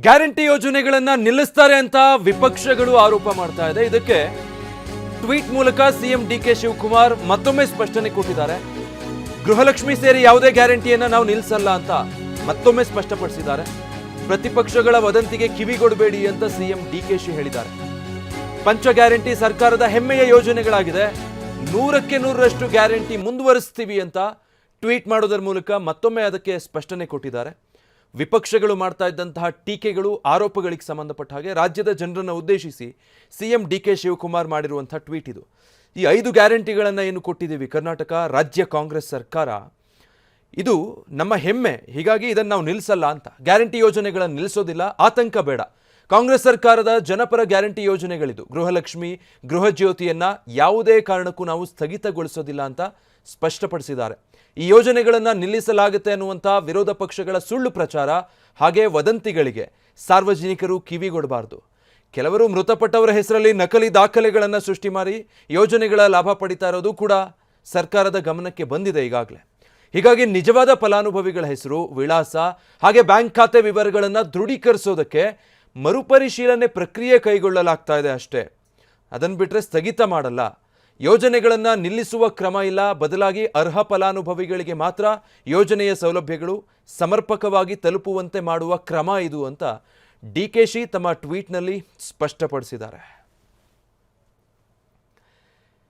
Guarantee ಯೋಜನೆಗಳನ್ನ ನಿಲ್ಲಿಸ್ತಾರೆ ಅಂತ ವಿಪಕ್ಷಗಳು ಆರೋಪ ಮಾಡ್ತಾ ಇದೆ. ಇದಕ್ಕೆ ಟ್ವೀಟ್ ಮೂಲಕ ಸಿಎಂ ಡಿಕೆ ಶಿವಕುಮಾರ್ ಮತ್ತೊಮ್ಮೆ ಸ್ಪಷ್ಟನೆ ಕೊಟ್ಟಿದ್ದಾರೆ. ಗೃಹಲಕ್ಷ್ಮಿ ಸೇರಿ ಯಾವುದೇ ಗ್ಯಾರಂಟಿಯನ್ನ ನಾವು ನಿಲ್ಲಿಸಲ್ಲ ಅಂತ ಮತ್ತೊಮ್ಮೆ ಸ್ಪಷ್ಟಪಡಿಸಿದ್ದಾರೆ. ಪ್ರತಿಪಕ್ಷಗಳ ವದಂತಿಗೆ ಕಿವಿಗೊಡಬೇಡಿ ಅಂತ ಸಿಎಂ ಡಿಕೆಶಿ ಹೇಳಿದ್ದಾರೆ. ಪಂಚ ಗ್ಯಾರಂಟಿ ಸರ್ಕಾರದ ಹೆಮ್ಮೆಯ ಯೋಜನೆಗಳಾಗಿದೆ, 100ಕ್ಕೆ 100ರಷ್ಟು ಗ್ಯಾರಂಟಿ ಮುಂದುವರಿಸ್ತೀವಿ ಅಂತ ಟ್ವೀಟ್ ಮಾಡೋದರ ಮೂಲಕ ಮತ್ತೊಮ್ಮೆ ಅದಕ್ಕೆ ಸ್ಪಷ್ಟನೆ ಕೊಟ್ಟಿದ್ದಾರೆ. ವಿಪಕ್ಷಗಳು ಮಾಡ್ತಾ ಇದ್ದಂತಹ ಟೀಕೆಗಳು ಆರೋಪಗಳಿಗೆ ಸಂಬಂಧಪಟ್ಟ ಹಾಗೆ ರಾಜ್ಯದ ಜನರನ್ನು ಉದ್ದೇಶಿಸಿ ಸಿಎಂ ಡಿಕೆ ಶಿವಕುಮಾರ್ ಮಾಡಿರುವಂತಹ ಟ್ವೀಟ್ ಇದು. ಈ 5 ಗ್ಯಾರಂಟಿಗಳನ್ನು ಏನು ಕೊಟ್ಟಿದ್ದೀವಿ ಕರ್ನಾಟಕ ರಾಜ್ಯ ಕಾಂಗ್ರೆಸ್ ಸರ್ಕಾರ, ಇದು ನಮ್ಮ ಹೆಮ್ಮೆ, ಹೀಗಾಗಿ ಇದನ್ನು ನಾವು ನಿಲ್ಲಿಸಲ್ಲ ಅಂತ. ಗ್ಯಾರಂಟಿ ಯೋಜನೆಗಳನ್ನು ನಿಲ್ಲಿಸೋದಿಲ್ಲ, ಆತಂಕ ಬೇಡ. ಕಾಂಗ್ರೆಸ್ ಸರ್ಕಾರದ ಜನಪರ ಗ್ಯಾರಂಟಿ ಯೋಜನೆಗಳಿದು. ಗೃಹಲಕ್ಷ್ಮಿ, ಗೃಹ ಜ್ಯೋತಿಯನ್ನ ಯಾವುದೇ ಕಾರಣಕ್ಕೂ ನಾವು ಸ್ಥಗಿತಗೊಳಿಸೋದಿಲ್ಲ ಅಂತ ಸ್ಪಷ್ಟಪಡಿಸಿದ್ದಾರೆ. ಈ ಯೋಜನೆಗಳನ್ನು ನಿಲ್ಲಿಸಲಾಗುತ್ತೆ ಅನ್ನುವಂಥ ವಿರೋಧ ಪಕ್ಷಗಳ ಸುಳ್ಳು ಪ್ರಚಾರ ಹಾಗೆ ವದಂತಿಗಳಿಗೆ ಸಾರ್ವಜನಿಕರು ಕಿವಿಗೊಡಬಾರದು. ಕೆಲವರು ಮೃತಪಟ್ಟವರ ಹೆಸರಲ್ಲಿ ನಕಲಿ ದಾಖಲೆಗಳನ್ನು ಸೃಷ್ಟಿ ಮಾಡಿ ಯೋಜನೆಗಳ ಲಾಭ ಪಡಿತಾ ಇರೋದು ಕೂಡ ಸರ್ಕಾರದ ಗಮನಕ್ಕೆ ಬಂದಿದೆ ಈಗಾಗಲೇ. ಹೀಗಾಗಿ ನಿಜವಾದ ಫಲಾನುಭವಿಗಳ ಹೆಸರು, ವಿಳಾಸ ಹಾಗೆ ಬ್ಯಾಂಕ್ ಖಾತೆ ವಿವರಗಳನ್ನು ದೃಢೀಕರಿಸೋದಕ್ಕೆ ಮರುಪರಿಶೀಲನೆ ಪ್ರಕ್ರಿಯೆ ಕೈಗೊಳ್ಳಲಾಗ್ತಾ ಇದೆ ಅಷ್ಟೇ. ಅದನ್ನು ಬಿಟ್ಟರೆ ಸ್ಥಗಿತ ಮಾಡಲ್ಲ. ಯೋಜನೆಗಳನ್ನು ನಿಲ್ಲಿಸುವ ಕ್ರಮ ಇಲ್ಲ, ಬದಲಾಗಿ ಅರ್ಹ ಫಲಾನುಭವಿಗಳಿಗೆ ಮಾತ್ರ ಯೋಜನೆಯ ಸೌಲಭ್ಯಗಳು ಸಮರ್ಪಕವಾಗಿ ತಲುಪುವಂತೆ ಮಾಡುವ ಕ್ರಮ ಇದು ಅಂತ ಡಿಕೆಶಿ ತಮ್ಮ ಟ್ವೀಟ್ನಲ್ಲಿ ಸ್ಪಷ್ಟಪಡಿಸಿದ್ದಾರೆ.